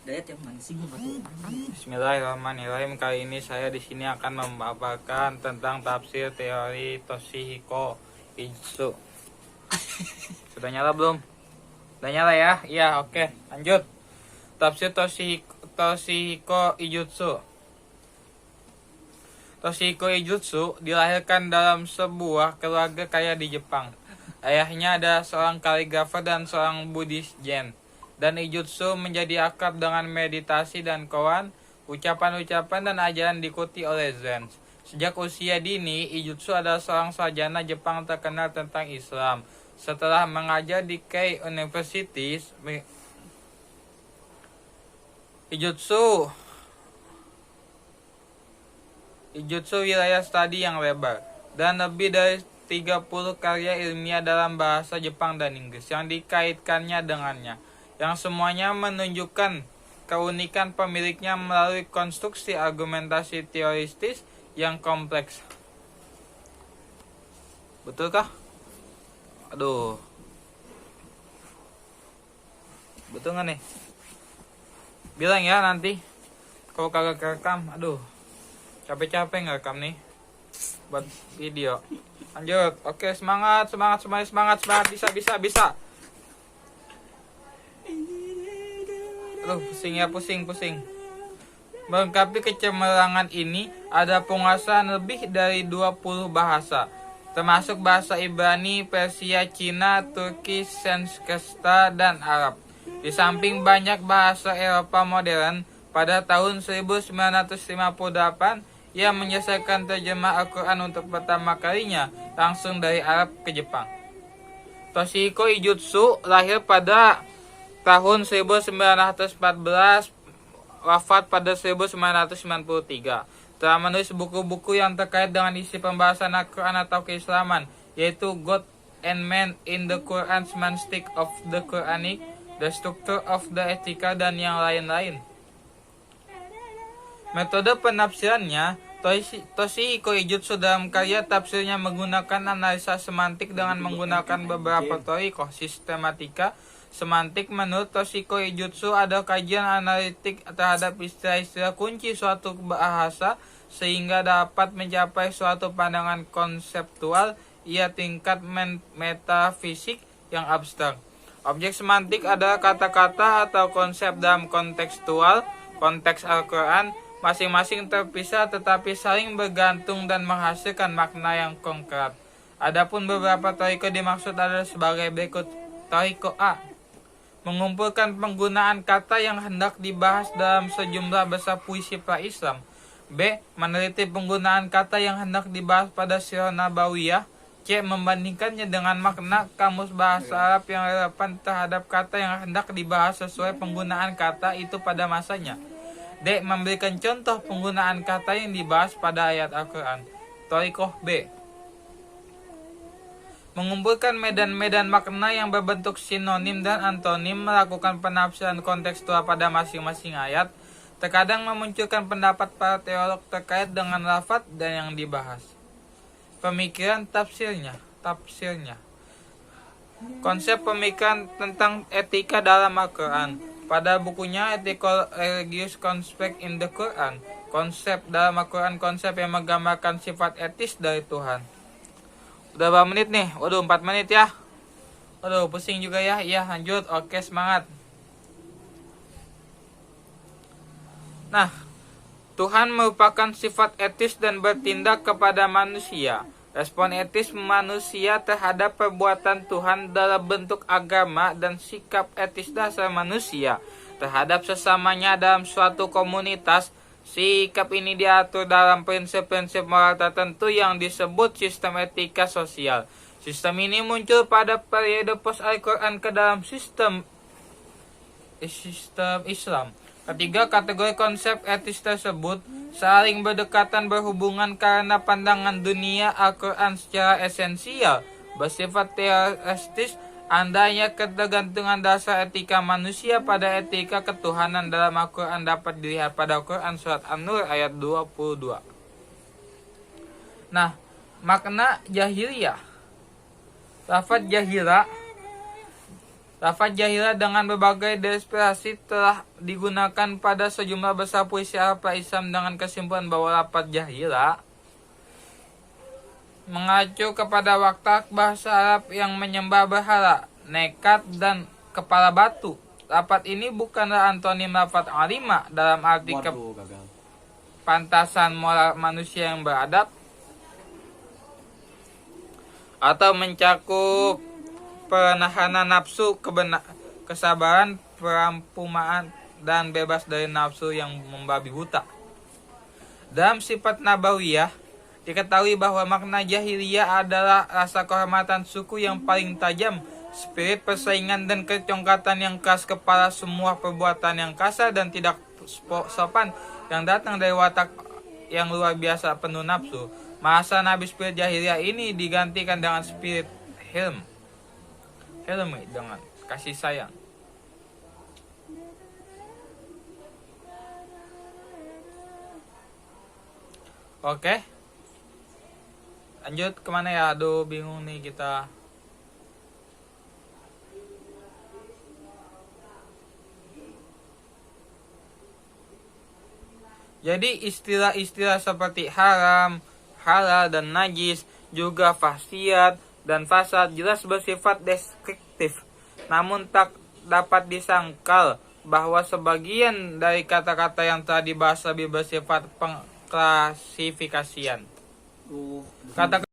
Dayat yang mana sih gua tuh? Bismillahirrahmanirrahim. Kali ini saya di sini akan memaparkan tentang tafsir teori Toshihiko Ijutsu. Sudah nyala belum? Udah nyala ya? Iya, oke. Lanjut. Tafsir Toshihiko Ijutsu. Toshihiko Ijutsu dilahirkan dalam sebuah keluarga kaya di Jepang. Ayahnya adalah seorang kaligrafer dan seorang Buddhist Zen. Dan Ijutsu menjadi akrab dengan meditasi dan koan, ucapan-ucapan dan ajaran diikuti oleh Zen. Sejak usia dini, Ijutsu adalah seorang sarjana Jepang terkenal tentang Islam. Setelah mengajar di Kei University, Ijutsu wilayah studi yang lebar, dan lebih dari 30 karya ilmiah dalam bahasa Jepang dan Inggris yang dikaitkannya dengannya, yang semuanya menunjukkan keunikan pemiliknya melalui konstruksi argumentasi teoritis yang kompleks. Betulkah? Aduh. Betul nggak nih? Bilang ya nanti kalau kagak kerekam. Aduh. Capek-capek ngerekam nih buat video. Lanjut. Oke, semangat. Bisa. Aduh, pusing. Melengkapi kecemerlangan ini, ada penguasaan lebih dari 20 bahasa, termasuk bahasa Ibrani, Persia, Cina, Turki, Sanskerta, dan Arab. Di samping banyak bahasa Eropa modern, pada tahun 1958, ia menyelesaikan terjemah Al-Quran untuk pertama kalinya langsung dari Arab ke Jepang. Toshihiko Ijutsu lahir pada tahun 1914, wafat pada 1993. Telah menulis buku-buku yang terkait dengan isi pembahasan Al-Quran atau keislaman, yaitu God and Man in the Quran, Semantics of the Quranic, The Structure of the Ethica, dan yang lain-lain. Metode penafsirannya, Toshihiko Ijutsu dalam karya tafsirnya menggunakan analisa semantik dengan menggunakan beberapa teori sistematika semantik. Menurut Toshihiko Ijutsu, ada kajian analitik terhadap istilah-istilah kunci suatu bahasa sehingga dapat mencapai suatu pandangan konseptual, ia tingkat metafisik yang abstrak. Objek semantik adalah kata-kata atau konsep dalam kontekstual, konteks Al-Quran, masing-masing terpisah tetapi saling bergantung dan menghasilkan makna yang konkret. Adapun beberapa toriko dimaksud adalah sebagai berikut. Toriko A, mengumpulkan penggunaan kata yang hendak dibahas dalam sejumlah besar puisi pra-Islam. B, meneliti penggunaan kata yang hendak dibahas pada Sirah Nabawiyah. C, membandingkannya dengan makna kamus bahasa Arab yang relevan terhadap kata yang hendak dibahas sesuai penggunaan kata itu pada masanya. D, memberikan contoh penggunaan kata yang dibahas pada ayat Al-Quran. Torikoh B, mengumpulkan medan-medan makna yang berbentuk sinonim dan antonim, melakukan penafsiran kontekstual pada masing-masing ayat, terkadang memunculkan pendapat para teolog terkait dengan lafaz dan yang dibahas. Pemikiran tafsirnya. Konsep pemikiran tentang etika dalam Al-Quran. Pada bukunya Ethical Religious Concept in the Quran, konsep dalam Al-Quran, konsep yang menggambarkan sifat etis dari Tuhan. Udah berapa menit nih? Waduh, 4 menit ya. Waduh, pusing juga ya. Iya, lanjut. Oke, semangat. Nah, Tuhan merupakan sifat etis dan bertindak kepada manusia. Respon etis manusia terhadap perbuatan Tuhan dalam bentuk agama dan sikap etis dasar manusia terhadap sesamanya dalam suatu komunitas. Sikap ini diatur dalam prinsip-prinsip moral tertentu yang disebut sistem etika sosial. Sistem ini muncul pada periode post Al-Quran ke dalam sistem Islam. Ketiga kategori konsep etis tersebut saling berdekatan berhubungan karena pandangan dunia Al-Quran secara esensial bersifat teoritis. Andainya ketergantungan dasar etika manusia pada etika ketuhanan dalam Al-Quran dapat dilihat pada Al-Quran surat An-Nur ayat 22. Nah, makna jahiliyah. Lafaz jahilah Lafaz jahilah dengan berbagai deskripsi telah digunakan pada sejumlah besar puisi Arab Islam dengan kesimpulan bahwa lafaz jahilah mengacu kepada watak bahasa Arab yang menyembah berhala, nekat, dan kepala batu. Lafaz ini bukanlah antonim lafaz alima dalam arti kepantasan moral manusia yang beradab atau mencakup penahanan nafsu, kesabaran, perampumaan, dan bebas dari nafsu yang membabi buta. Dalam sifat nabawiyah, diketahui bahwa makna jahiliyah adalah rasa kehormatan suku yang paling tajam, spirit persaingan dan kecongkatan yang khas kepala semua perbuatan yang kasar dan tidak sopan yang datang dari watak yang luar biasa penuh nafsu. Masa Nabi spirit jahiliyah ini digantikan dengan spirit hilmi dengan kasih sayang. Oke, lanjut kemana ya? Aduh, bingung nih kita. Jadi istilah-istilah seperti haram, halal, dan najis, juga fasad dan fasad jelas bersifat deskriptif. Namun tak dapat disangkal bahwa sebagian dari kata-kata yang telah dibahas lebih bersifat pengklasifikasian. Kata